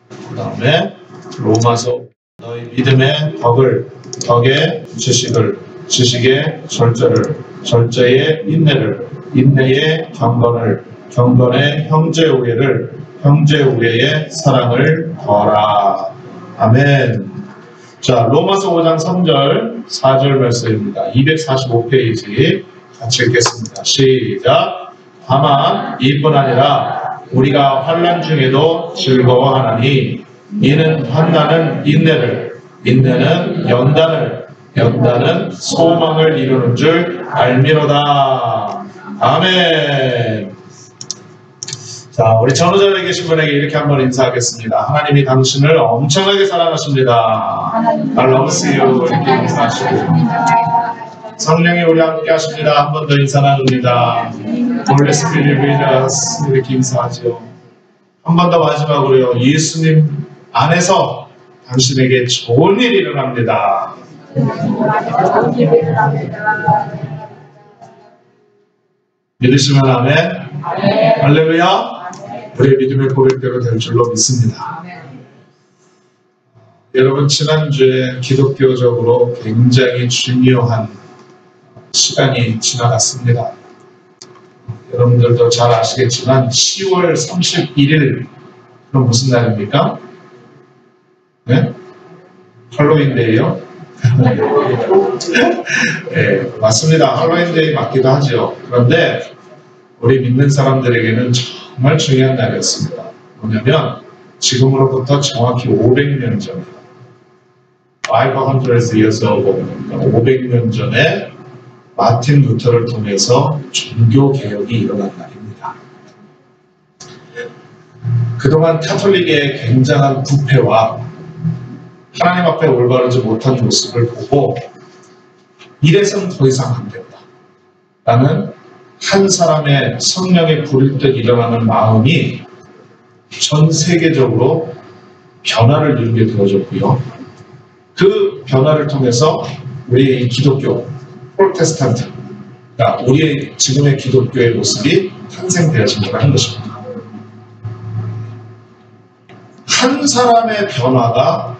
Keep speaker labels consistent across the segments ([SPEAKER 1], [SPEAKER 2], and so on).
[SPEAKER 1] 그 다음에 로마서 너희 믿음의 덕에 지식의 절제의 인내의 경건의 형제우애의 사랑을 더하라. 아멘. 자, 로마서 5장 3절 4절 말씀입니다. 245페이지 같이 읽겠습니다. 시작. 다만 이뿐 아니라 우리가 환난 중에도 즐거워하나니 이는 환난은 인내는 연단은 소망을 이루는 줄 알미로다. 아멘. 자, 우리 전후절에 계신 분에게 이렇게 한번 인사하겠습니다. 하나님이 당신을 엄청나게 사랑하십니다. I love you. 이렇게 인사하시고, 성령이 우리 함께 하십니다. 한 번 더 인사 나눕니다. Holy Spirit with us. 이렇게 인사하죠. 한 번 더 마지막으로요. 예수님 안에서 당신에게 좋은 일이 일어납니다. 믿으시면 아멘. 할렐루야. 우리의 믿음의 고백대로 될 줄로 믿습니다. 여러분, 지난주에 기독교적으로 굉장히 중요한 시간이 지나갔습니다. 여러분들도 잘 아시겠지만 10월 31일 그럼 무슨 날입니까? 네? 할로윈데이요? 네, 맞습니다. 할로윈데이 맞기도 하죠. 그런데 우리 믿는 사람들에게는 정말 중요한 날이었습니다. 뭐냐면 지금으로부터 정확히 500년 전, 500 years ago, 500년 전에 마틴 루터를 통해서 종교개혁이 일어난 날입니다. 그동안 카톨릭의 굉장한 부패와 하나님 앞에 올바르지 못한 모습을 보고 이래선 더 이상 안 된다 라는 한 사람의 성령에 부릴 듯 일어나는 마음이 전 세계적으로 변화를 이루게 되어졌고요. 그 변화를 통해서 우리 기독교, 프로테스탄트, 그러니까 우리의 지금의 기독교의 모습이 탄생되어진다는 것입니다. 한 사람의 변화가,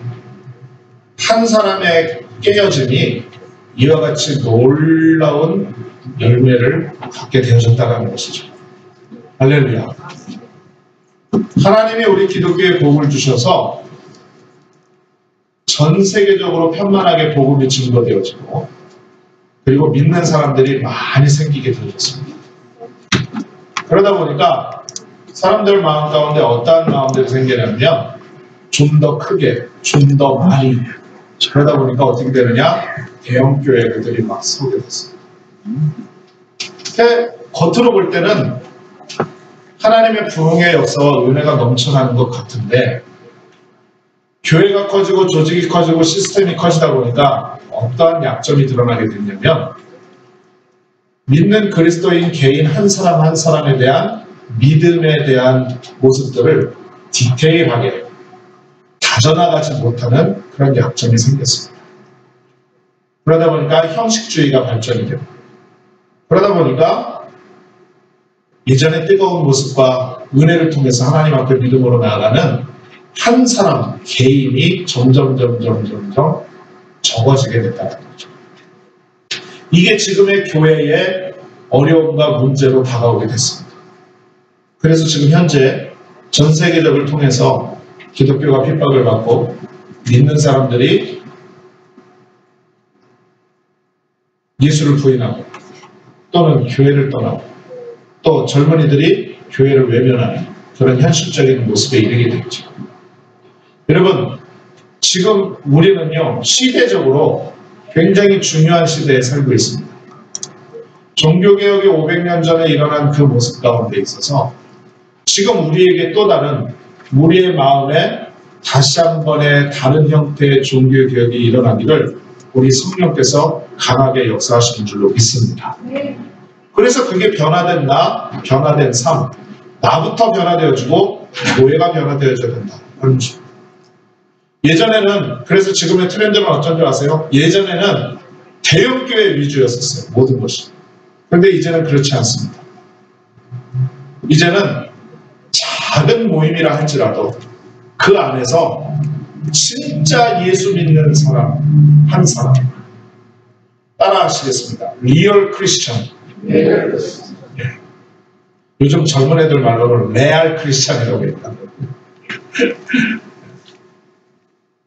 [SPEAKER 1] 한 사람의 깨어짐이 이와 같이 놀라운 열매를 갖게 되어졌다는 것이죠. 할렐루야. 하나님이 우리 기독교에 복을 주셔서 전 세계적으로 편만하게 복음이 증거되어지고, 그리고 믿는 사람들이 많이 생기게 되어졌습니다. 그러다 보니까 사람들 마음 가운데 어떠한 마음들이 생기냐면 좀 더 크게, 좀 더 많이, 그러다 보니까 어떻게 되느냐? 대형 교회들이 막 서게 됐습니다. 겉으로 볼 때는 하나님의 부흥의 역사와 은혜가 넘쳐나는 것 같은데, 교회가 커지고 조직이 커지고 시스템이 커지다 보니까 어떠한 약점이 드러나게 됐냐면, 믿는 그리스도인 개인 한 사람 한 사람에 대한 믿음에 대한 모습들을 디테일하게 다져나가지 못하는 그런 약점이 생겼습니다. 그러다 보니까 형식주의가 발전이 됩니다. 그러다 보니까 예전의 뜨거운 모습과 은혜를 통해서 하나님 앞에 믿음으로 나아가는 한 사람, 개인이 점점 적어지게 됐다는 거죠. 이게 지금의 교회의 어려움과 문제로 다가오게 됐습니다. 그래서 지금 현재 전 세계적을 통해서 기독교가 핍박을 받고 믿는 사람들이 예수를 부인하고 또는 교회를 떠나고 또 젊은이들이 교회를 외면하는 그런 현실적인 모습에 이르게 되죠. 여러분, 지금 우리는요, 시대적으로 굉장히 중요한 시대에 살고 있습니다. 종교개혁이 500년 전에 일어난 그 모습 가운데 있어서 지금 우리에게 또 다른, 우리의 마음에 다시 한 번의 다른 형태의 종교개혁이 일어나기를 우리 성령께서 강하게 역사하시는 줄로 믿습니다. 그래서 그게 변화된 나, 변화된 삶, 나부터 변화되어지고 교회가 변화되어져야 된다. 그런 것입니다. 예전에는, 그래서 지금의 트렌드는 어쩐 줄 아세요? 예전에는 대형교회 위주였었어요. 모든 것이. 그런데 이제는 그렇지 않습니다. 이제는 작은 모임이라 할지라도 그 안에서 진짜 예수 믿는 사람 한 사람 따라 하시겠습니다. 리얼 크리스천. 요즘 젊은 애들 말로는 레알 크리스천이라고 합니다.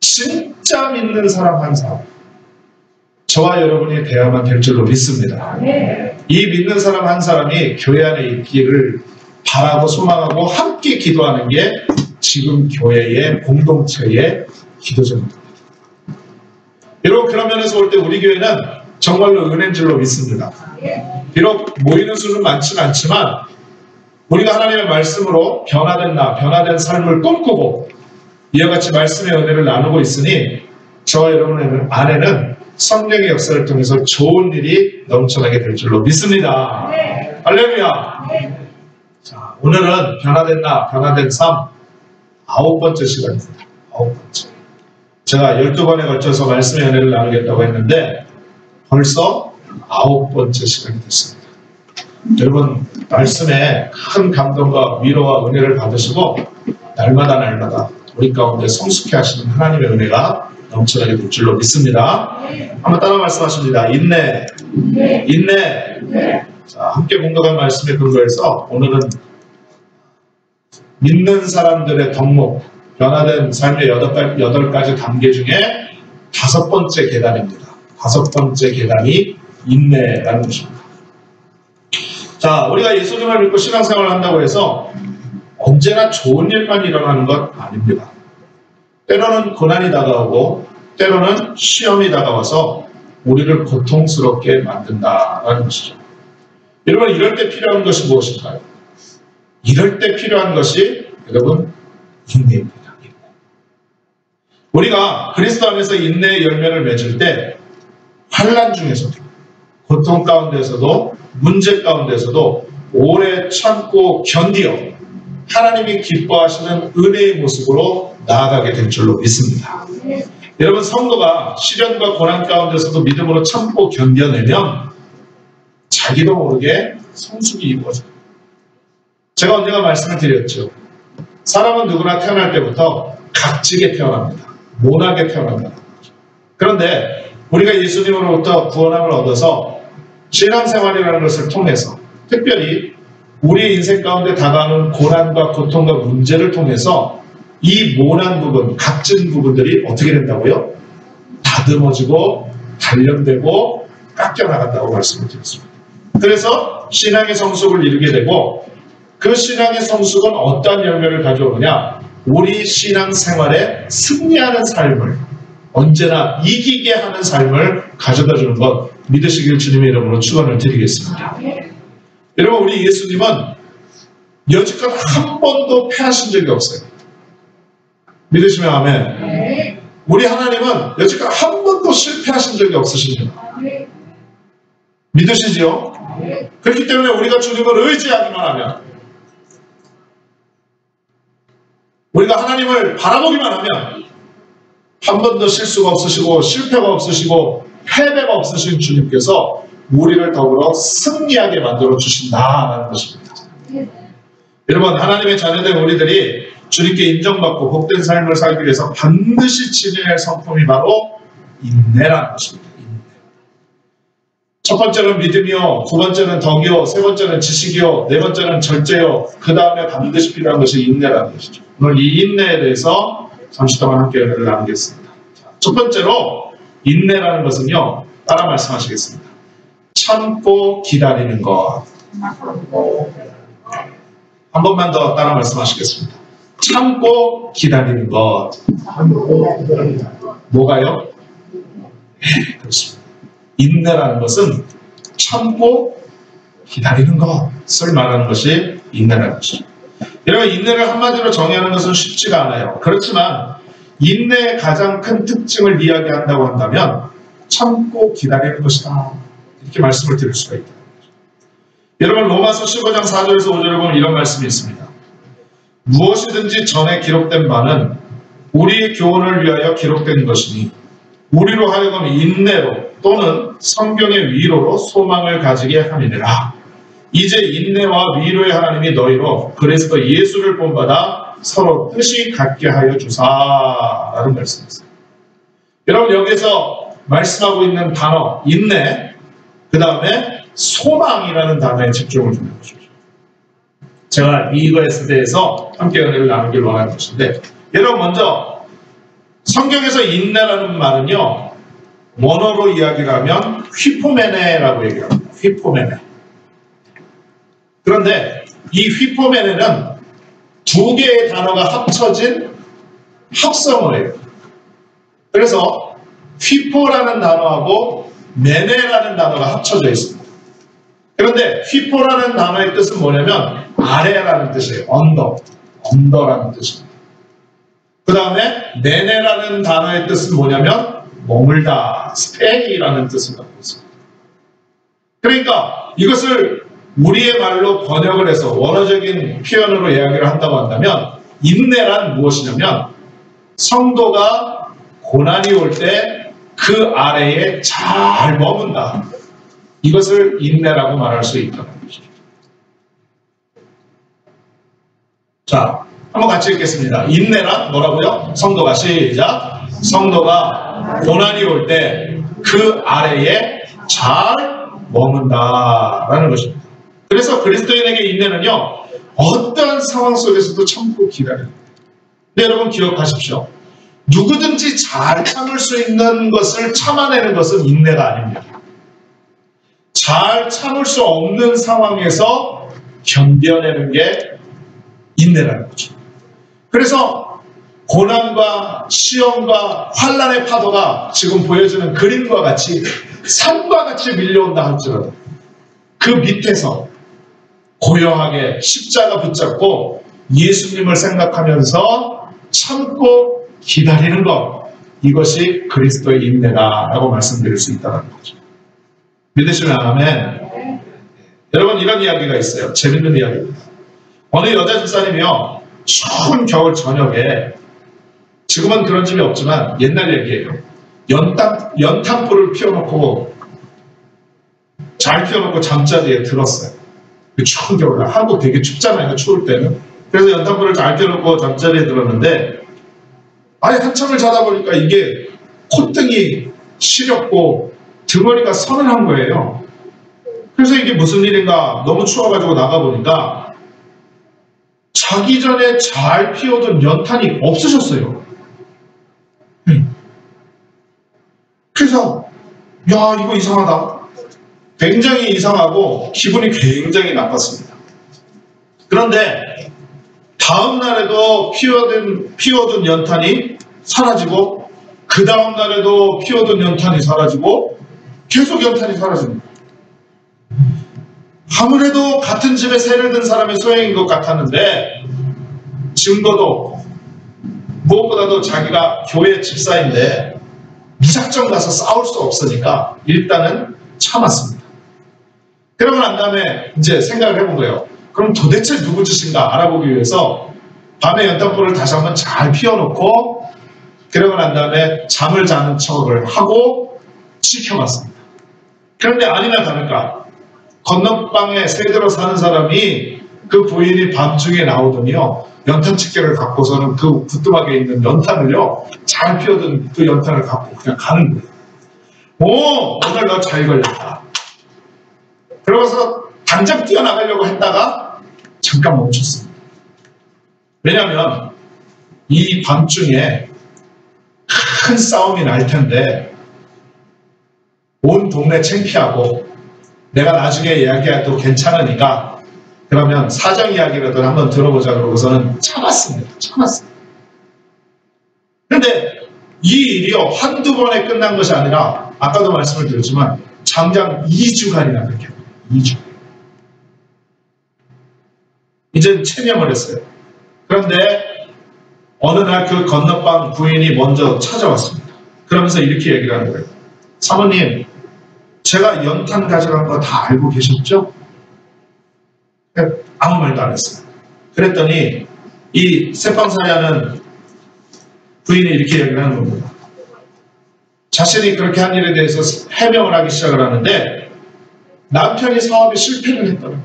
[SPEAKER 1] 진짜 믿는 사람 한 사람. 저와 여러분이 돼야만 될 줄로 믿습니다. 이 믿는 사람 한 사람이 교회 안에 있기를 바라고 소망하고 함께 기도하는 게 지금 교회의 공동체의 기도제입니다. 여러분, 그런 면에서 볼 때 우리 교회는 정말로 은혜인 줄로 믿습니다. 비록 모이는 수는 많지는 않지만 우리가 하나님의 말씀으로 변화된 삶을 꿈꾸고 이와 같이 말씀의 은혜를 나누고 있으니 저와 여러분 안에는 성령의 역사를 통해서 좋은 일이 넘쳐나게 될 줄로 믿습니다. 할렐루야. 자, 오늘은 변화된 삶 9번째 시간입니다. 9번째. 제가 12번에 걸쳐서 말씀의 은혜를 나누겠다고 했는데 벌써 9번째 시간이 됐습니다. 여러분, 말씀에 큰 감동과 위로와 은혜를 받으시고 날마다 우리 가운데 성숙해 하시는 하나님의 은혜가 넘쳐나게 될 줄로 믿습니다. 한번 따라 말씀하십니다. 인내. 자, 함께 공독한 말씀에 근거해서 오늘은 믿는 사람들의 덕목, 변화된 삶의 8가지 단계 중에 5번째 계단입니다. 5번째 계단이 인내라는 것입니다. 자, 우리가 예수님을 믿고 신앙생활을 한다고 해서 언제나 좋은 일만 일어나는 것 아닙니다. 때로는 고난이 다가오고 때로는 시험이 다가와서 우리를 고통스럽게 만든다라는 것이죠. 여러분, 이럴 때 필요한 것이 무엇일까요? 이럴 때 필요한 것이 여러분 인내입니다. 우리가 그리스도 안에서 인내의 열매를 맺을 때 환난 중에서도 고통 가운데서도 문제 가운데서도 오래 참고 견디어 하나님이 기뻐하시는 은혜의 모습으로 나아가게 될 줄로 믿습니다. 여러분, 성도가 시련과 고난 가운데서도 믿음으로 참고 견뎌내면 자기도 모르게 성숙이 이루어져요. 제가 언젠가 말씀을 드렸죠. 사람은 누구나 태어날 때부터 값지게 태어납니다. 모나게 태어난다. 그런데 우리가 예수님으로부터 구원함을 얻어서 신앙생활이라는 것을 통해서 특별히 우리 인생 가운데 다가오는 고난과 고통과 문제를 통해서 이 모난 부분, 값진 부분들이 어떻게 된다고요? 다듬어지고 단련되고 깎여나간다고 말씀을 드렸습니다. 그래서 신앙의 성숙을 이루게 되고 그 신앙의 성숙은 어떠한 열매를 가져오느냐? 우리 신앙생활에 승리하는 삶을 언제나 이기게 하는 삶을 가져다주는 것 믿으시길 주님의 이름으로 축원을 드리겠습니다. 여러분, 우리 예수님은 여지껏 한 번도 패하신 적이 없어요. 믿으시면 아멘. 우리 하나님은 여지껏 한 번도 실패하신 적이 없으십니다. 믿으시지요? 그렇기 때문에 우리가 주님을 의지하기만 하면, 우리가 하나님을 바라보기만 하면 한 번도 실수가 없으시고 실패가 없으시고 패배가 없으신 주님께서 우리를 더불어 승리하게 만들어 주신다라는 것입니다. 여러분, 하나님의 자녀된 우리들이 주님께 인정받고 복된 삶을 살기 위해서 반드시 지녀야 할 성품이 바로 인내라는 것입니다. 인내. 첫 번째는 믿음이요, 두 번째는 덕이요, 세 번째는 지식이요, 네 번째는 절제요, 그 다음에 반드시 필요한 것이 인내라는 것이죠. 오늘 이 인내에 대해서 잠시 동안 함께 은혜를 나누겠습니다. 첫 번째로 인내라는 것은요, 따라 말씀하시겠습니다. 참고 기다리는 것. 한 번만 더 따라 말씀하시겠습니다. 참고 기다리는 것. 뭐가요? 네, 그렇습니다. 인내라는 것은 참고 기다리는 것을 말하는 것이 인내라는 것이죠. 여러분, 인내를 한마디로 정의하는 것은 쉽지가 않아요. 그렇지만 인내의 가장 큰 특징을 이야기한다고 한다면 참고 기다리는 것이다, 이렇게 말씀을 드릴 수가 있다. 여러분, 로마서 15장 4절에서 5절에 보면 이런 말씀이 있습니다. 무엇이든지 전에 기록된 바는 우리의 교훈을 위하여 기록된 것이니 우리로 하여금 인내로 또는 성경의 위로로 소망을 가지게 함이니라. 이제 인내와 위로의 하나님이 너희로 그리스도 예수를 본받아 서로 뜻이 같게 하여 주사라는 말씀이었어요. 여러분 여기서 말씀하고 있는 단어 인내, 그 다음에 소망이라는 단어에 집중을 좀 해보십시오. 제가 이거에 대해서 함께 은혜를 나누길 원하는 것인데, 여러분 먼저 성경에서 인내라는 말은요, 원어로 이야기를 하면 휘포메네라고 얘기합니다. 휘포메네. 그런데 이 휘포메네는 두 개의 단어가 합쳐진 합성어예요. 그래서 휘포라는 단어하고 메네라는 단어가 합쳐져 있습니다. 그런데 휘포라는 단어의 뜻은 뭐냐면 아래라는 뜻이에요. 언더라는 뜻입니다. 그 다음에 메네라는 단어의 뜻은 뭐냐면 머물다, stay라는 뜻을 갖고 있습니다. 그러니까 이것을 우리의 말로 번역을 해서 원어적인 표현으로 이야기를 한다고 한다면 인내란 무엇이냐면 성도가 고난이 올 때 그 아래에 잘 머문다. 이것을 인내라고 말할 수 있다는 것이죠. 자, 한번 같이 읽겠습니다. 인내란 뭐라고요? 성도가 시작. 성도가 고난이 올 때 그 아래에 잘 머문다라는 것입니다. 그래서 그리스도인에게 인내는요, 어떠한 상황 속에서도 참고 기다립니다. 근데 여러분 기억하십시오. 누구든지 잘 참을 수 있는 것을 참아내는 것은 인내가 아닙니다. 잘 참을 수 없는 상황에서 견뎌내는 게 인내라는 거죠. 그래서 고난과 시험과 환난의 파도가 지금 보여지는 그림과 같이 산과 같이 밀려온다 할지라도 그 밑에서 고요하게 십자가 붙잡고 예수님을 생각하면서 참고 기다리는 것, 이것이 그리스도의 인내다라고 말씀드릴 수 있다는 거죠. 믿으시면 아멘. 여러분 이런 이야기가 있어요. 재밌는 이야기입니다. 어느 여자 집사님이요, 추운 겨울 저녁에, 지금은 그런 집이 없지만 옛날 얘기예요. 연탄불을 피워놓고 잘 피워놓고 잠자리에 들었어요. 그 추운 겨울날 한국 되게 춥잖아요. 추울 때는. 그래서 연탄불을 잘 피워놓고 잠자리에 들었는데 아니 한참을 자다 보니까 이게 콧등이 시렵고 등허리가 서늘한 거예요. 그래서 이게 무슨 일인가 너무 추워가지고 나가보니까 자기 전에 잘 피워둔 연탄이 없으셨어요. 그래서 야 이거 이상하다. 굉장히 이상하고 기분이 굉장히 나빴습니다. 그런데 다음 날에도 피워둔 연탄이 사라지고 그 다음 날에도 피워둔 연탄이 사라지고 계속 연탄이 사라집니다. 아무래도 같은 집에 세를 든 사람의 소행인 것 같았는데 증거도 없고 무엇보다도 자기가 교회 집사인데 무작정 가서 싸울 수 없으니까 일단은 참았습니다. 그러고 난 다음에 이제 생각을 해본 거예요. 그럼 도대체 누구 짓인가 알아보기 위해서 밤에 연탄불을 다시 한번 잘 피워놓고 그러고 난 다음에 잠을 자는 척을 하고 지켜봤습니다. 그런데 아니나 다를까 건너방에 세대로 사는 사람이 그 부인이 밤중에 나오더니요 연탄 집게를 갖고서는 그 부뚜막에 있는 연탄을요 잘 피워둔 그 연탄을 갖고 그냥 가는 거예요. 오 오늘 너 잘 걸렸다. 그러고서 당장 뛰어나가려고 했다가 잠깐 멈췄습니다. 왜냐하면 이 밤중에 큰 싸움이 날 텐데 온 동네 창피하고 내가 나중에 이야기해도 괜찮으니까 그러면 사정 이야기라도 한번 들어보자 그러고서는 참았습니다. 그런데 이 일이요 한두 번에 끝난 것이 아니라 아까도 말씀을 드렸지만 장장 2주간이나 그렇게 합니다. 2주. 이젠 체념을 했어요. 그런데 어느 날 그 건너방 부인이 먼저 찾아왔습니다. 그러면서 이렇게 얘기를 하는 거예요. 사모님, 제가 연탄 가져간 거 다 알고 계셨죠? 아무 말도 안 했어요. 그랬더니 이 새빵살이 하는 부인이 이렇게 얘기를 하는 겁니다. 자신이 그렇게 한 일에 대해서 해명을 하기 시작을 하는데 남편이 사업에 실패를 했더라고요.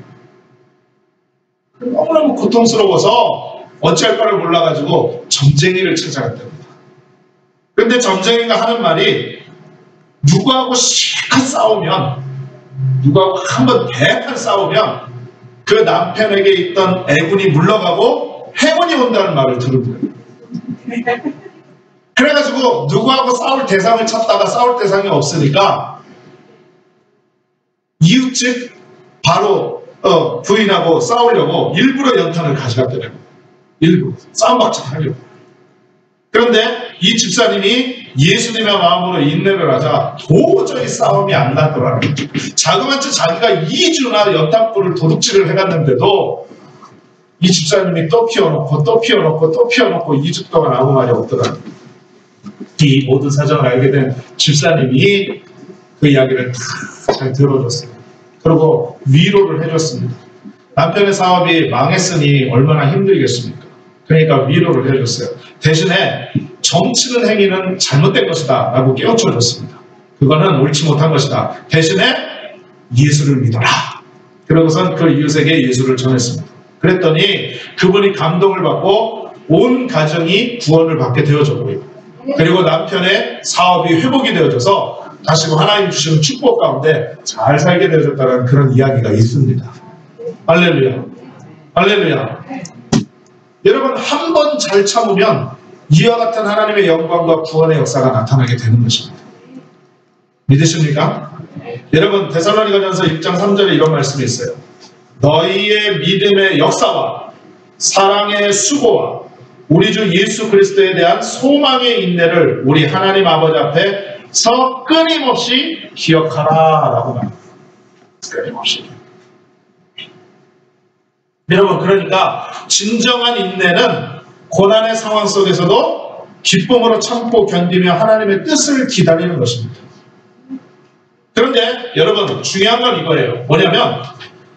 [SPEAKER 1] 너무너무 고통스러워서 어찌할 바를 몰라가지고 점쟁이를 찾아갔답니다. 근데 점쟁이가 하는 말이 누구하고 실컷 싸우면, 누구하고 한번 대판 싸우면 그 남편에게 있던 애군이 물러가고 행운이 온다는 말을 들은 거예요. 그래가지고 누구하고 싸울 대상을 찾다가 싸울 대상이 없으니까 이웃집 바로 부인하고 싸우려고 일부러 연탄을 가져갔더라고요. 일부러 싸움박질 하려고. 그런데 이 집사님이 예수님의 마음으로 인내를 하자 도저히 싸움이 안 나더라고요. 자그마치 자기가 2주나 연탄불을 도둑질을 해갔는데도 이 집사님이 또 피워놓고 또 피워놓고 또 피워놓고 2주 동안 아무 말이 없더라고요. 이 모든 사정을 알게 된 집사님이 그 이야기를 다 잘 들어줬습니다. 그리고 위로를 해줬습니다. 남편의 사업이 망했으니 얼마나 힘들겠습니까? 그러니까 위로를 해줬어요. 대신에 점치는 행위는 잘못된 것이다 라고 깨우쳐줬습니다. 그거는 옳지 못한 것이다. 대신에 예수를 믿어라. 그러고선 그 이웃에게 예수를 전했습니다. 그랬더니 그분이 감동을 받고 온 가정이 구원을 받게 되어졌고요. 그리고 남편의 사업이 회복이 되어져서 다시금 하나님 주시는 축복 가운데 잘 살게 되어졌다는 그런 이야기가 있습니다. 할렐루야. 할렐루야. 여러분, 한 번 잘 참으면 이와 같은 하나님의 영광과 구원의 역사가 나타나게 되는 것입니다. 믿으십니까? 여러분, 데살로니가전서 1장 3절에 이런 말씀이 있어요. 너희의 믿음의 역사와 사랑의 수고와 우리 주 예수 그리스도에 대한 소망의 인내를 우리 하나님 아버지 앞에서 끊임없이 기억하라 라고 말합니다. 끊임없이. 여러분, 그러니까 진정한 인내는 고난의 상황 속에서도 기쁨으로 참고 견디며 하나님의 뜻을 기다리는 것입니다. 그런데 여러분, 중요한 건 이거예요. 뭐냐면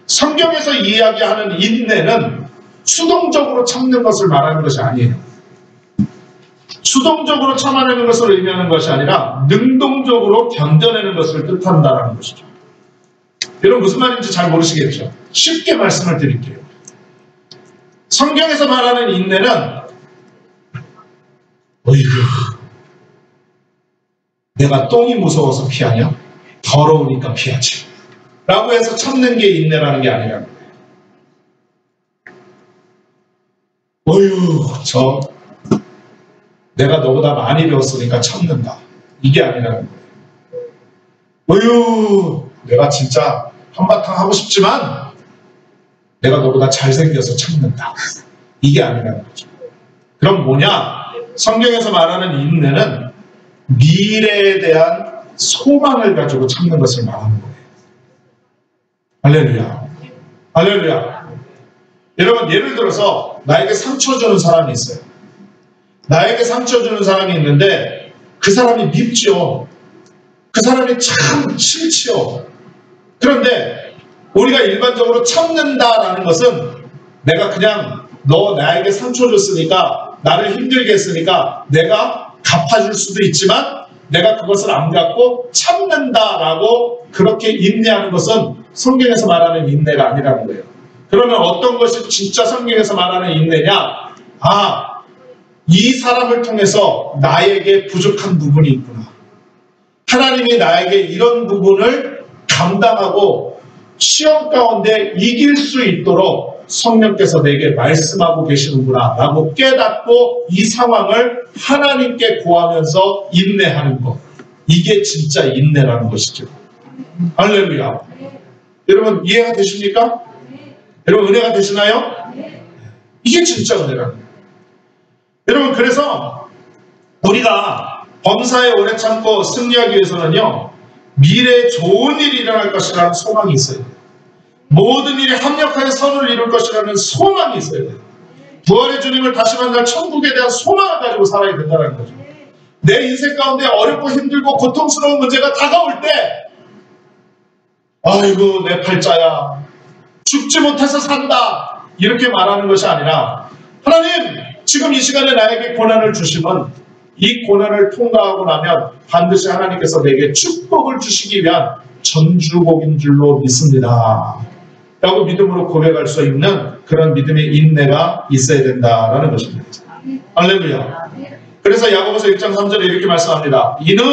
[SPEAKER 1] 성경에서 이야기하는 인내는 수동적으로 참는 것을 말하는 것이 아니에요. 수동적으로 참아내는 것을 의미하는 것이 아니라 능동적으로 견뎌내는 것을 뜻한다는 것이죠. 여러분, 무슨 말인지 잘 모르시겠죠? 쉽게 말씀을 드릴게요. 성경에서 말하는 인내는 어이구, 내가 똥이 무서워서 피하냐? 더러우니까 피하지 라고 해서 참는 게 인내라는 게 아니라는 거예요. 어휴, 내가 너보다 많이 배웠으니까 참는다. 이게 아니라는 거예요. 어휴, 내가 진짜 한바탕 하고 싶지만 내가 너보다 잘생겨서 참는다. 이게 아니라는 거죠. 그럼 뭐냐? 성경에서 말하는 인내는 미래에 대한 소망을 가지고 참는 것을 말하는 거예요. 할렐루야. 할렐루야. 여러분, 예를 들어서 나에게 상처 주는 사람이 있어요. 나에게 상처 주는 사람이 있는데 그 사람이 밉지요. 그 사람이 참 싫지요. 그런데 우리가 일반적으로 참는다라는 것은 내가 그냥 너 나에게 상처 줬으니까 나를 힘들게 했으니까 내가 갚아줄 수도 있지만 내가 그것을 안 갚고 참는다라고 그렇게 인내하는 것은 성경에서 말하는 인내가 아니라는 거예요. 그러면 어떤 것이 진짜 성경에서 말하는 인내냐? 아, 이 사람을 통해서 나에게 부족한 부분이 있구나. 하나님이 나에게 이런 부분을 감당하고 시험 가운데 이길 수 있도록 성령께서 내게 말씀하고 계시는구나 라고 깨닫고 이 상황을 하나님께 구하면서 인내하는 것. 이게 진짜 인내라는 것이죠. 할렐루야. 여러분, 이해가 되십니까? 여러분, 은혜가 되시나요? 이게 진짜 은혜라는 거예요. 여러분, 그래서 우리가 범사에 오래 참고 승리하기 위해서는요, 미래에 좋은 일이 일어날 것이라는 소망이 있어야 돼요. 모든 일이 합력하여 선을 이룰 것이라는 소망이 있어야 돼요. 부활의 주님을 다시 만날 천국에 대한 소망을 가지고 살아야 된다는 거죠. 내 인생 가운데 어렵고 힘들고 고통스러운 문제가 다가올 때 아이고 내 팔자야 죽지 못해서 산다 이렇게 말하는 것이 아니라 하나님 지금 이 시간에 나에게 고난을 주시면 이 고난을 통과하고 나면 반드시 하나님께서 내게 축복을 주시기 위한 전주복인 줄로 믿습니다. 라고 믿음으로 고백할 수 있는 그런 믿음의 인내가 있어야 된다라는 것입니다. 할렐루야. 그래서 야고보서 1장 3절에 이렇게 말씀합니다. 이는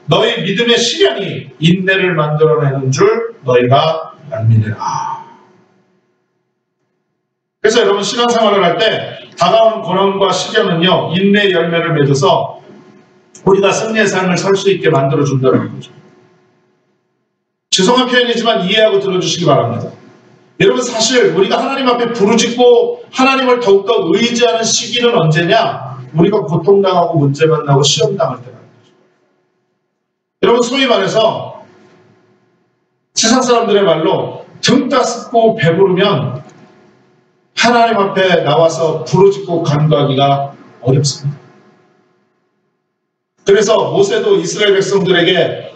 [SPEAKER 1] 너희 믿음의 시련이 인내를 만들어내는 줄 너희가 알미니라. 그래서 여러분 신앙생활을 할 때 다가오는 고난과 시련은요 인내의 열매를 맺어서 우리가 승리의 삶을 살 수 있게 만들어준다는 거죠. 죄송한 표현이지만 이해하고 들어주시기 바랍니다. 여러분 사실 우리가 하나님 앞에 부르짖고 하나님을 더욱더 의지하는 시기는 언제냐? 우리가 고통당하고 문제 만나고 시험당할 때라는 거죠. 여러분 소위 말해서 세상 사람들의 말로 등 따스고 배부르면 하나님 앞에 나와서 부르짖고 간구하기가 어렵습니다. 그래서 모세도 이스라엘 백성들에게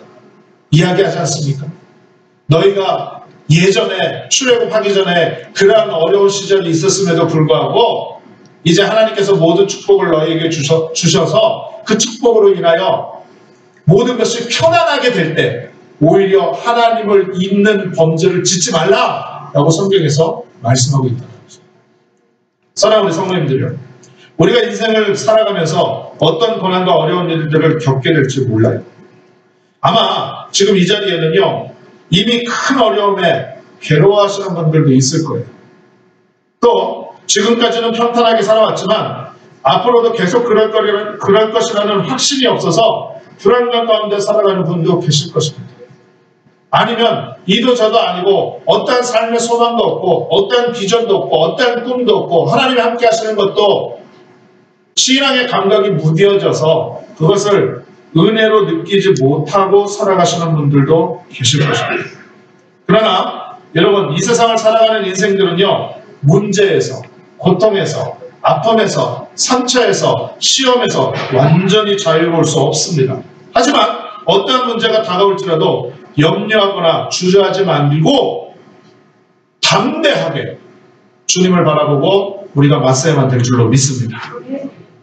[SPEAKER 1] 이야기하지 않습니까? 너희가 예전에 출애굽하기 전에 그러한 어려운 시절이 있었음에도 불구하고 이제 하나님께서 모든 축복을 너희에게 주셔서 그 축복으로 인하여 모든 것이 편안하게 될 때 오히려 하나님을 잊는 범죄를 짓지 말라라고 성경에서 말씀하고 있다는 거죠. 사랑하는 우리 성도님들이요, 우리가 인생을 살아가면서 어떤 고난과 어려운 일들을 겪게 될지 몰라요. 아마 지금 이 자리에는요 이미 큰 어려움에 괴로워하시는 분들도 있을 거예요. 또 지금까지는 평탄하게 살아왔지만 앞으로도 계속 그럴 것이라는 확신이 없어서 불안감 가운데 살아가는 분도 계실 것입니다. 아니면 이도 저도 아니고 어떠한 삶의 소망도 없고 어떠한 비전도 없고 어떠한 꿈도 없고 하나님이 함께 하시는 것도 신앙의 감각이 무뎌져서 그것을 은혜로 느끼지 못하고 살아가시는 분들도 계실 것입니다. 그러나 여러분 이 세상을 살아가는 인생들은요 문제에서 고통에서 아픔에서 상처에서 시험에서 완전히 자유로울 수 없습니다. 하지만 어떠한 문제가 다가올지라도 염려하거나 주저하지 말고 담대하게 주님을 바라보고 우리가 맞서야만 될 줄로 믿습니다.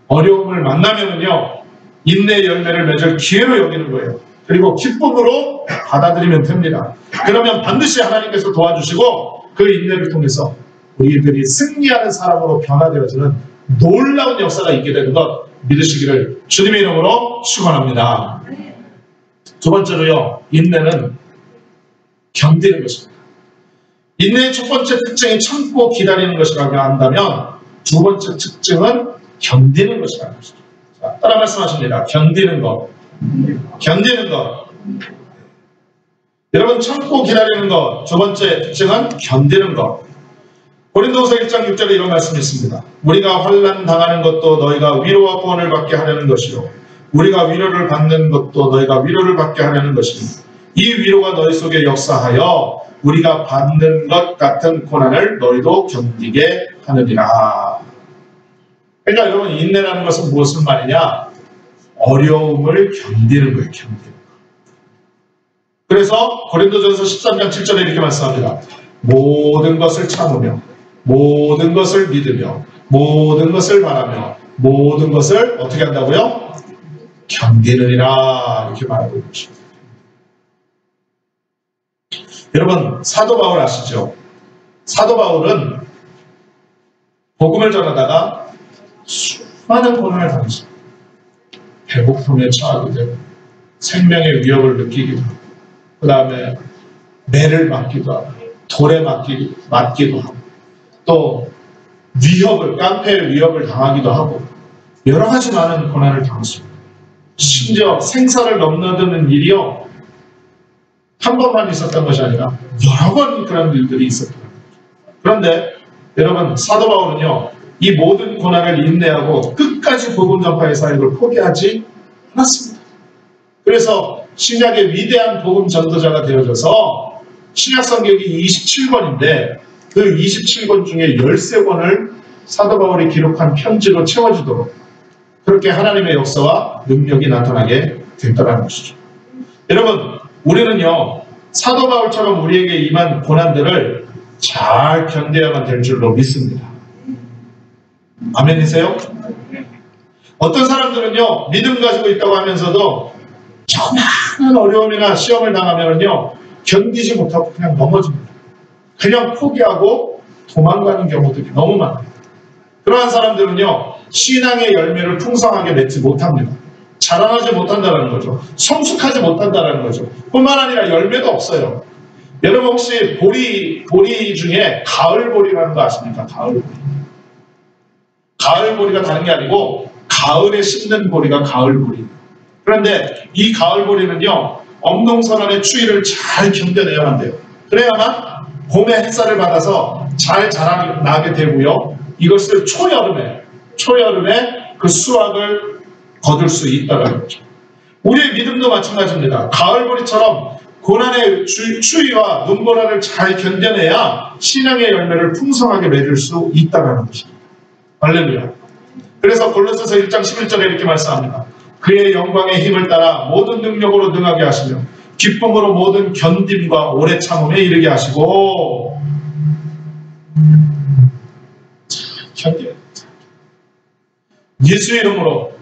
[SPEAKER 1] 어려움을 만나면은요 인내의 열매를 맺을 기회로 여기는 거예요. 그리고 기쁨으로 받아들이면 됩니다. 그러면 반드시 하나님께서 도와주시고 그 인내를 통해서 우리들이 승리하는 사람으로 변화되어지는 놀라운 역사가 있게 되는 것 믿으시기를 주님의 이름으로 축원합니다. 두 번째로요, 인내는 견디는 것입니다. 인내의 첫 번째 특징이 참고 기다리는 것이라고 한다면 두 번째 특징은 견디는 것이라는 것이죠. 자, 따라 말씀하십니다. 견디는 것. 견디는 것. 여러분 참고 기다리는 것. 두 번째 특징은 견디는 것. 고린도후서 1장 6절에 이런 말씀이 있습니다. 우리가 환난 당하는 것도 너희가 위로와 구원을 받게 하려는 것이요 우리가 위로를 받는 것도 너희가 위로를 받게 하려는 것이니 이 위로가 너희 속에 역사하여 우리가 받는 것 같은 고난을 너희도 견디게 하느니라. 그러니까 여러분 인내라는 것은 무엇을 말이냐? 어려움을 견디는 거예요. 견디는 거. 그래서 고린도전서 13장 7절에 이렇게 말씀합니다. 모든 것을 참으며 모든 것을 믿으며 모든 것을 바라며 모든 것을 어떻게 한다고요? 견디느니라 이렇게 말하고 있는 것입니다. 여러분 사도 바울 아시죠? 사도 바울은 복음을 전하다가 수많은 고난을 당했습니다. 배고픔에 처하게 되고 생명의 위협을 느끼기도 하고 그 다음에 매를 맞기도 하고 돌에 맞기도 하고 또 위협을 깡패의 위협을 당하기도 하고 여러 가지 많은 고난을 당했습니다. 심지어 생사를 넘나드는 일이요 한 번만 있었던 것이 아니라 여러 번 그런 일들이 있었던 거예요. 그런데 여러분 사도 바울은요 이 모든 고난을 인내하고 끝까지 복음 전파의 사역을 포기하지 않았습니다. 그래서 신약의 위대한 복음 전도자가 되어져서 신약 성경이 27권인데 그 27권 중에 13권을 사도 바울이 기록한 편지로 채워지도록 그렇게 하나님의 역사와 능력이 나타나게 됐다는 것이죠. 여러분 우리는요 사도 바울처럼 우리에게 임한 고난들을 잘 견뎌야만 될 줄로 믿습니다. 아멘이세요? 어떤 사람들은요 믿음 가지고 있다고 하면서도 정말 어려움이나 시험을 당하면요 견디지 못하고 그냥 넘어집니다. 그냥 포기하고 도망가는 경우들이 너무 많아요. 그러한 사람들은요, 신앙의 열매를 풍성하게 맺지 못합니다. 자라나지 못한다는 거죠. 성숙하지 못한다는 거죠. 뿐만 아니라 열매도 없어요. 여러분 혹시 보리 중에 가을보리라는 거 아십니까? 가을보리. 가을보리가 다른 게 아니고 가을에 심는 보리가 가을보리. 그런데 이 가을보리는요, 엄동설한의 추위를 잘 견뎌내야만 돼요. 그래야만 봄의 햇살을 받아서 잘 자라나게 되고요. 이것을 초여름에 그 수확을 거둘 수 있다는 거죠. 우리의 믿음도 마찬가지입니다. 가을보리처럼 고난의 추위와 눈보라를 잘 견뎌내야 신앙의 열매를 풍성하게 맺을 수 있다는 것입니다. 할렐루야. 그래서 골로새서 1장 11절에 이렇게 말씀합니다. 그의 영광의 힘을 따라 모든 능력으로 능하게 하시며 기쁨으로 모든 견딤과 오래 참음에 이르게 하시고 견뎌요. 예수의 이름으로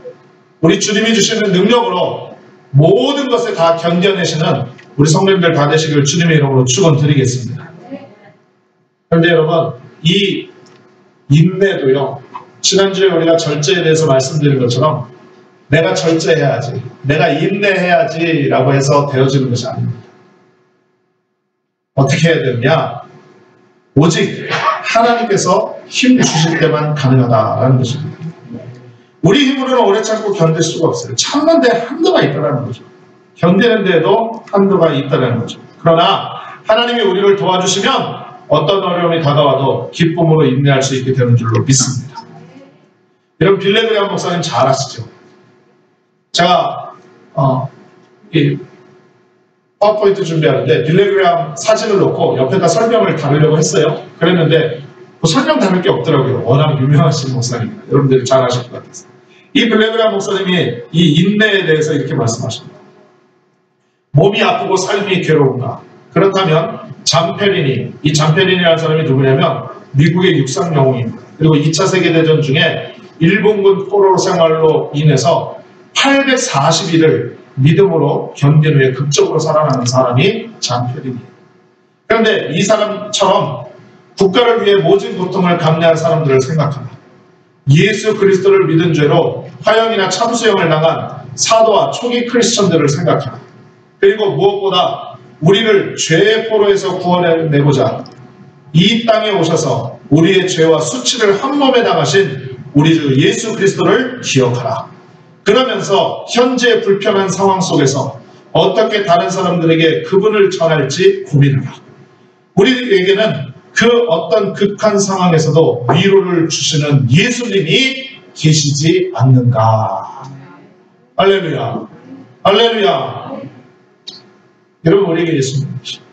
[SPEAKER 1] 우리 주님이 주시는 능력으로 모든 것을 다 견뎌내시는 우리 성도님들 다 되시길 주님의 이름으로 축원드리겠습니다. 그런데 여러분, 이 인내도요, 지난주에 우리가 절제에 대해서 말씀드린 것처럼 내가 절제해야지, 내가 인내해야지 라고 해서 되어지는 것이 아닙니다. 어떻게 해야 되느냐? 오직 하나님께서 힘 주실 때만 가능하다라는 것입니다. 우리 힘으로는 오래 참고 견딜 수가 없어요. 참는 데 한도가 있다는 거죠. 견디는 데에도 한도가 있다는 거죠. 그러나 하나님이 우리를 도와주시면 어떤 어려움이 다가와도 기쁨으로 인내할 수 있게 되는 줄로 믿습니다. 여러분, 빌레그레암 목사님 잘 아시죠? 제가 이 파워포인트 준비하는데 빌레그레암 사진을 놓고 옆에다 설명을 다루려고 했어요. 그랬는데 뭐 설명 다룰 게 없더라고요. 워낙 유명하신 목사님입니다. 여러분들이 잘 아실 것 같아서. 이 빌레그레암 목사님이 이 인내에 대해서 이렇게 말씀하십니다. 몸이 아프고 삶이 괴로운가? 그렇다면 잠페리니, 이 잠페리니라는 사람이 누구냐면 미국의 육상 영웅입니다. 그리고 2차 세계대전 중에 일본군 포로 생활로 인해서 840일을 믿음으로 견딘 후에 극적으로 살아나는 사람이 잠페리니입니다. 그런데 이 사람처럼 국가를 위해 모진 고통을 감내한 사람들을 생각하라. 예수 그리스도를 믿은 죄로 화형이나 참수형을 당한 사도와 초기 크리스천들을 생각하라. 그리고 무엇보다 우리를 죄의 포로에서 구원해내고자 이 땅에 오셔서 우리의 죄와 수치를 한 몸에 당하신 우리 주 예수 그리스도를 기억하라. 그러면서 현재 불편한 상황 속에서 어떻게 다른 사람들에게 그분을 전할지 고민하라. 우리에게는 그 어떤 극한 상황에서도 위로를 주시는 예수님이 계시지 않는가. 할렐루야. 할렐루야. 여러분, 우리에게 예수님이 계십니다.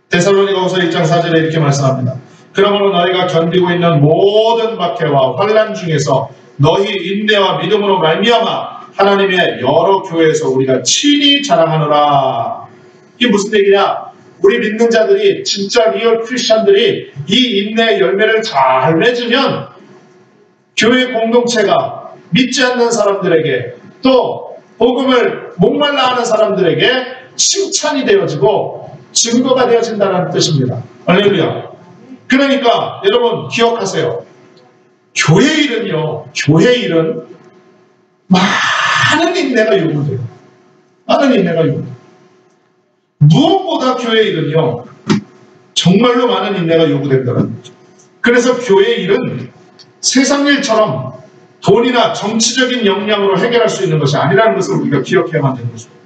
[SPEAKER 1] 데살로니가후서 1장 4절에 이렇게 말씀합니다. 그러므로 너희가 견디고 있는 모든 박해와 환난 중에서 너희 인내와 믿음으로 말미암아 하나님의 여러 교회에서 우리가 친히 자랑하노라. 이게 무슨 얘기냐? 우리 믿는 자들이, 진짜 리얼 크리스천들이 이 인내의 열매를 잘 맺으면 교회 공동체가 믿지 않는 사람들에게, 또 복음을 목말라 하는 사람들에게 칭찬이 되어지고 증거가 되어진다는 뜻입니다. 할렐루야. 그러니까 여러분 기억하세요. 교회 일은요, 교회 일은 많은 인내가 요구돼요. 많은 인내가 요구돼요. 무엇보다 교회 일은요, 정말로 많은 인내가 요구된다는 거죠. 그래서 교회 일은 세상 일처럼 돈이나 정치적인 역량으로 해결할 수 있는 것이 아니라는 것을 우리가 기억해야만 되는 것입니다.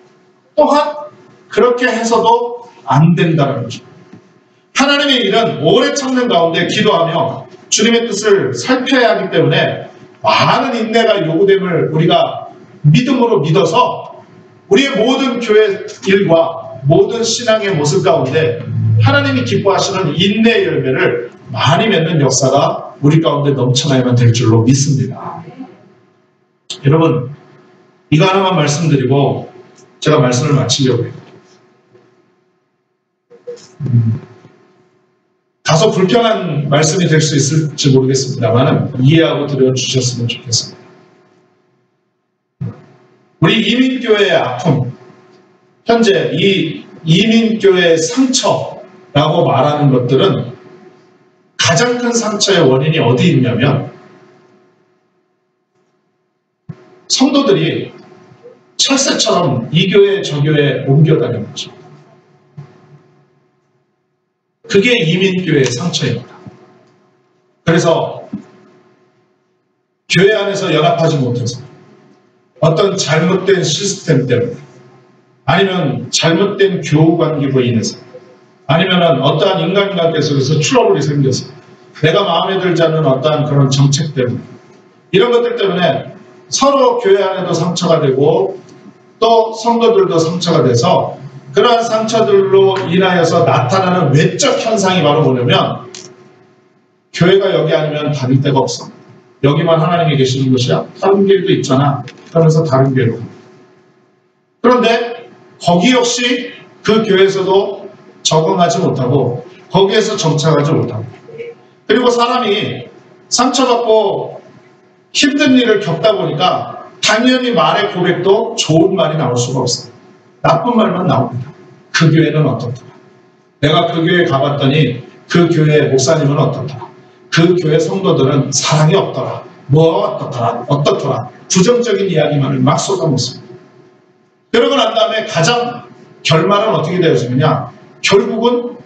[SPEAKER 1] 또한 그렇게 해서도 안 된다는 것입니다. 하나님의 일은 오래 참는 가운데 기도하며 주님의 뜻을 살펴야 하기 때문에 많은 인내가 요구됨을 우리가 믿음으로 믿어서 우리의 모든 교회 일과 모든 신앙의 모습 가운데 하나님이 기뻐하시는 인내의 열매를 많이 맺는 역사가 우리 가운데 넘쳐나야만 될 줄로 믿습니다. 여러분, 이거 하나만 말씀드리고 제가 말씀을 마치려고 해요. 다소 불편한 말씀이 될 수 있을지 모르겠습니다만 이해하고 들어주셨으면 좋겠습니다. 우리 이민교회의 아픔, 현재 이 이민교회의 상처라고 말하는 것들은 가장 큰 상처의 원인이 어디 있냐면 성도들이 철새처럼 이 교회 저 교회에 옮겨다니는 거죠. 그게 이민교회의 상처입니다. 그래서 교회 안에서 연합하지 못해서 어떤 잘못된 시스템 때문에 아니면 잘못된 교우 관계로 인해서 아니면 어떠한 인간관계 속에서 트러블이 생겨서 내가 마음에 들지 않는 어떠한 그런 정책 때문에 이런 것들 때문에 서로 교회 안에도 상처가 되고 또 성도들도 상처가 돼서 그러한 상처들로 인하여서 나타나는 외적 현상이 바로 뭐냐면 교회가 여기 아니면 다닐 데가 없어. 여기만 하나님이 계시는 곳이야. 다른 교회도 있잖아. 그러면서 다른 교회로 갑니다. 그런데 거기 역시 그 교회에서도 적응하지 못하고 거기에서 정착하지 못하고 그리고 사람이 상처받고 힘든 일을 겪다 보니까 당연히 말의 고백도 좋은 말이 나올 수가 없어요. 나쁜 말만 나옵니다. 그 교회는 어떻더라. 내가 그 교회에 가봤더니 그 교회 목사님은 어떻더라. 그 교회 성도들은 사랑이 없더라. 뭐 어떻더라. 부정적인 이야기만을 막 쏟아놓습니다. 그러고 난 다음에 가장 결말은 어떻게 되어지느냐. 결국은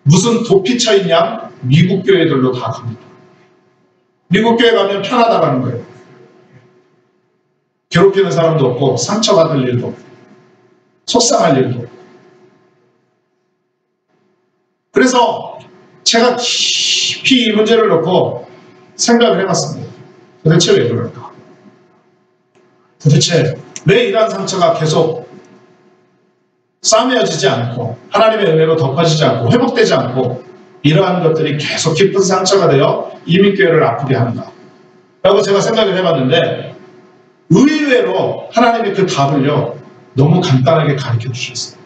[SPEAKER 1] 무슨 도피 처인 양 미국 교회들로 다 갑니다. 미국 교회 가면 편하다라는 거예요. 괴롭히는 사람도 없고 상처받을 일도 없고 속상할 일도 없고. 그래서 제가 깊이 이 문제를 놓고 생각을 해봤습니다. 도대체 왜 그럴까? 도대체 왜 이러한 상처가 계속 싸매어지지 않고 하나님의 은혜로 덮어지지 않고 회복되지 않고 이러한 것들이 계속 깊은 상처가 되어 이민교회를 아프게 하는가? 라고 제가 생각을 해봤는데 의외로 하나님의 그 답을요 너무 간단하게 가르쳐 주셨어요.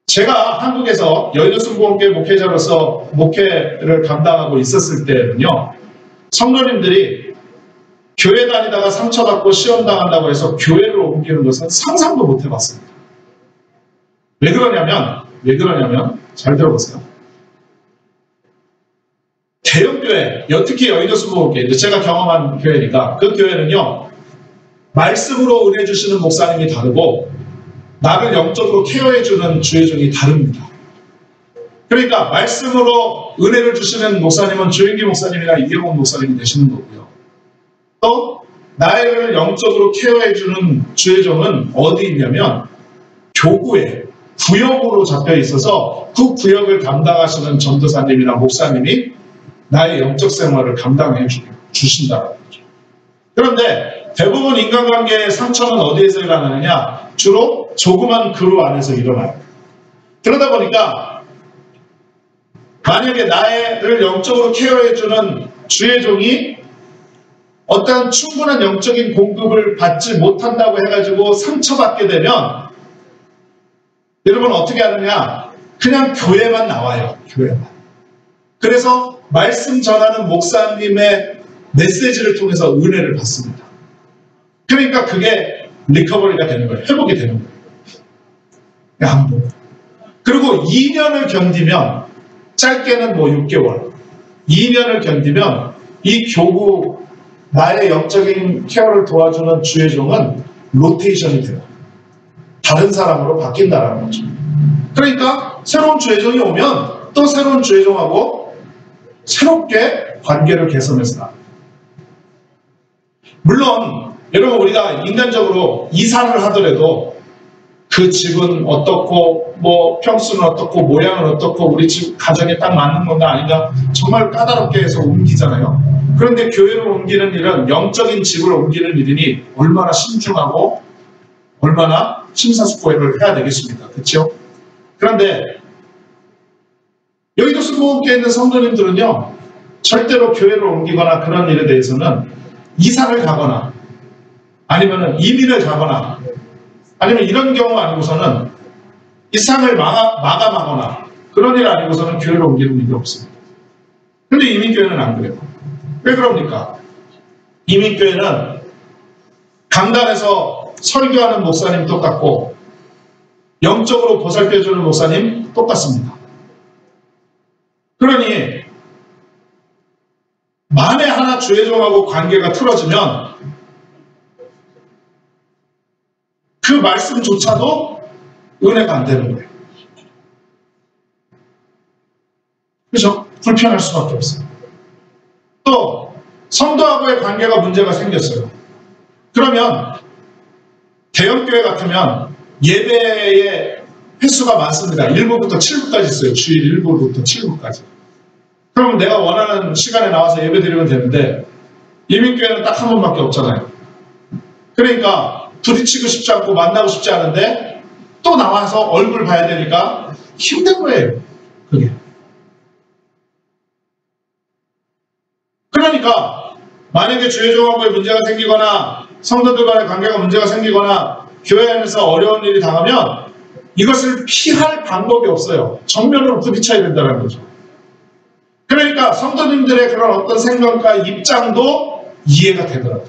[SPEAKER 1] 제가 한국에서 여의도순복음교회 목회자로서 목회를 감당하고 있었을 때는요 성도님들이 교회 다니다가 상처받고 시험당한다고 해서 교회를 옮기는 것은 상상도 못 해봤습니다. 왜 그러냐면 잘 들어보세요. 대형교회, 특히 여의도순복음교회, 제가 경험한 교회니까 그 교회는요 말씀으로 은혜 주시는 목사님이 다르고 나를 영적으로 케어해주는 주의종이 다릅니다. 그러니까 말씀으로 은혜를 주시는 목사님은 주인기 목사님이나 이경원 목사님이 되시는 거고요. 또 나를 영적으로 케어해주는 주의종은 어디 있냐면 교구에 구역으로 잡혀 있어서 그 구역을 담당하시는 전도사님이나 목사님이 나의 영적 생활을 감당해 주신다는 거죠. 그런데 대부분 인간관계의 상처는 어디에서 일어나느냐? 주로 조그만 그루 안에서 일어나요. 그러다 보니까 만약에 나를 영적으로 케어해주는 주의 종이 어떠한 충분한 영적인 공급을 받지 못한다고 해가지고 상처받게 되면 여러분 어떻게 하느냐? 그냥 교회만 나와요. 교회만. 그래서 말씀 전하는 목사님의 메시지를 통해서 은혜를 받습니다. 그러니까 그게 리커버리가 되는 거예요. 회복이 되는 거예요. 양보. 그리고 2년을 견디면 짧게는 6개월 2년을 견디면 이 교구 나의 영적인 케어를 도와주는 주의 종은 로테이션이 돼요. 다른 사람으로 바뀐다는 거죠. 그러니까 새로운 주의 종이 오면 또 새로운 주의 종하고 새롭게 관계를 개선해서 나가요. 물론 여러분 우리가 인간적으로 이사를 하더라도 그 집은 어떻고 평수는 어떻고 모양은 어떻고 우리 집 가정에 딱 맞는 건가 아닌가 정말 까다롭게 해서 옮기잖아요. 그런데 교회를 옮기는 일은 영적인 집을 옮기는 일이니 얼마나 신중하고 얼마나 심사숙고를 해야 되겠습니까? 그렇죠? 그런데 여의도순복음교회에 있는 성도님들은요 절대로 교회를 옮기거나 그런 일에 대해서는 이사를 가거나 아니면 이민을 가거나 아니면 이런 경우 아니고서는 이상을 마감하거나 그런 일 아니고서는 교회를 옮기는 일이 없습니다. 그런데 이민교회는 안 그래요. 왜 그럽니까? 이민교회는 강단에서 설교하는 목사님 똑같고 영적으로 보살펴주는 목사님 똑같습니다. 그러니 만에 하나 주의종하고 관계가 틀어지면 그 말씀조차도 은혜가 안 되는 거예요. 그렇죠? 불편할 수밖에 없어요. 또 성도하고의 관계가 문제가 생겼어요. 그러면 대형교회 같으면 예배의 횟수가 많습니다. 1부부터 7부까지 있어요. 주일 1부부터 7부까지. 그러면 내가 원하는 시간에 나와서 예배 드리면 되는데 이민교회는 딱 한 번밖에 없잖아요. 그러니까 부딪히고 싶지 않고 만나고 싶지 않은데 또 나와서 얼굴 봐야 되니까 힘든 거예요. 그게. 그러니까 만약에 주의종하고의 문제가 생기거나 성도들 간의 관계가 문제가 생기거나 교회 안에서 어려운 일이 당하면 이것을 피할 방법이 없어요. 정면으로 부딪혀야 된다는 거죠. 그러니까 성도님들의 그런 어떤 생각과 입장도 이해가 되더라고요.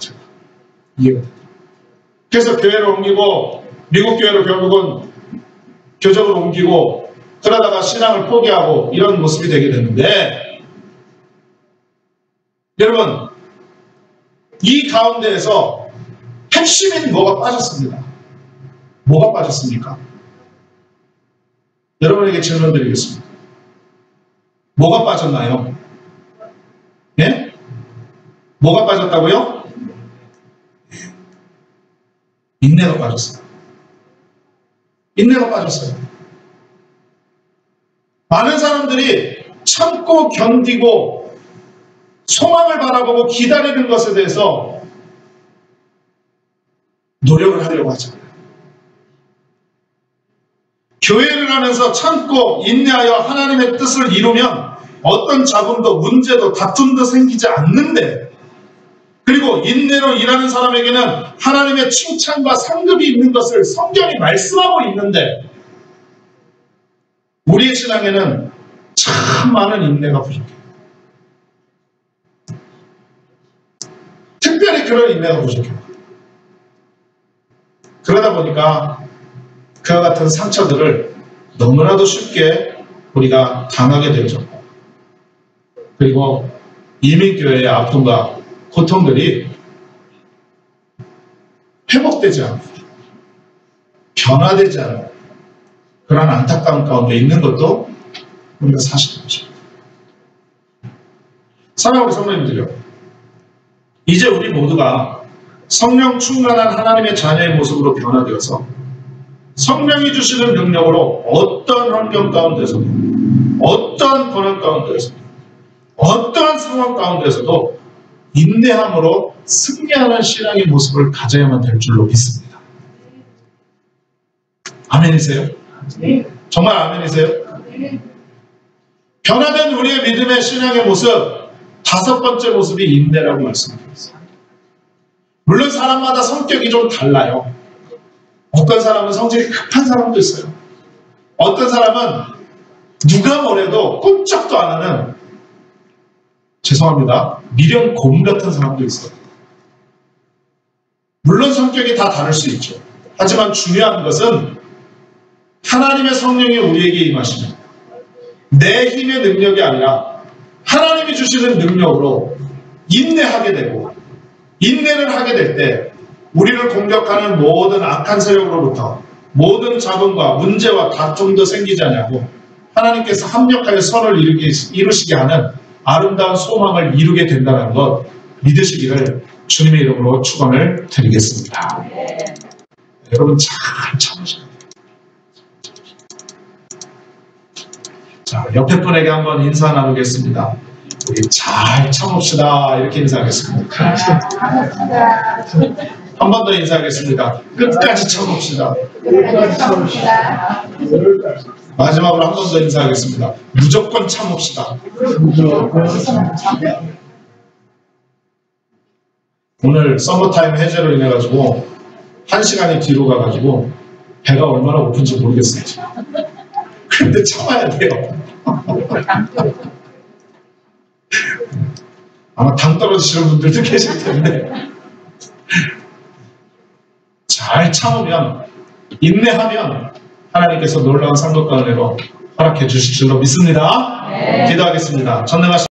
[SPEAKER 1] 이해가 되더라고요. 그래서 교회를 옮기고 미국 교회로 결국은 교적으로 옮기고 그러다가 신앙을 포기하고 이런 모습이 되게 됐는데 여러분 이 가운데에서 핵심인 뭐가 빠졌습니다. 뭐가 빠졌습니까? 여러분에게 질문 드리겠습니다. 뭐가 빠졌나요? 예? 뭐가 빠졌다고요? 인내가 빠졌어요. 인내가 빠졌어요. 많은 사람들이 참고 견디고 소망을 바라보고 기다리는 것에 대해서 노력을 하려고 하잖아요. 교회를 하면서 참고 인내하여 하나님의 뜻을 이루면 어떤 잡음도 문제도 다툼도 생기지 않는데 그리고 인내로 일하는 사람에게는 하나님의 칭찬과 상급이 있는 것을 성경이 말씀하고 있는데 우리의 신앙에는 참 많은 인내가 부족해요. 특별히 그런 인내가 부족해요. 그러다 보니까 그와 같은 상처들을 너무나도 쉽게 우리가 당하게 되죠. 그리고 이민교회의 아픔과 고통들이 회복되지 않고 변화되지 않고 그런 안타까운 가운데 있는 것도 우리가 사실이죠. 사랑하는 성도님들이요. 이제 우리 모두가 성령 충만한 하나님의 자녀의 모습으로 변화되어서 성령이 주시는 능력으로 어떤 환경 가운데서도 어떤 고난 가운데서도 어떠한 상황 가운데서도 인내함으로 승리하는 신앙의 모습을 가져야만 될 줄로 믿습니다. 아멘이세요? 정말 아멘이세요? 변화된 우리의 믿음의 신앙의 모습 다섯 번째 모습이 인내라고 말씀드렸어요. 물론 사람마다 성격이 좀 달라요. 어떤 사람은 성질이 급한 사람도 있어요. 어떤 사람은 누가 뭐래도 꼼짝도 안 하는 죄송합니다. 미련곰 같은 사람도 있어요. 물론 성격이 다 다를 수 있죠. 하지만 중요한 것은 하나님의 성령이 우리에게 임하시면 내 힘의 능력이 아니라 하나님이 주시는 능력으로 인내하게 되고 인내를 하게 될 때 우리를 공격하는 모든 악한 세력으로부터 모든 잡음과 문제와 다툼도 생기지 않냐고 하나님께서 합력하여 선을 이루시게 하는 아름다운 소망을 이루게 된다는 것 믿으시기를 주님의 이름으로 축원을 드리겠습니다. 여러분 잘 참으셔야 돼요. 자, 옆에 분에게 한번 인사 나누겠습니다. 우리 잘 참읍시다. 이렇게 인사하겠습니다. 한 번 더 인사하겠습니다. 끝까지 참읍시다. 마지막으로 한 번 더 인사하겠습니다. 무조건 참읍시다. 오늘 서머타임 해제로 인해 가지고 1시간이 뒤로 가가지고 배가 얼마나 고픈지 모르겠어요. 근데 참아야 돼요. 아마 당 떨어지시는 분들도 계실 텐데 잘 참으면 인내하면 하나님께서 놀라운 상급과 은혜로 허락해 주실 줄로 믿습니다. 기도하겠습니다. 전능하신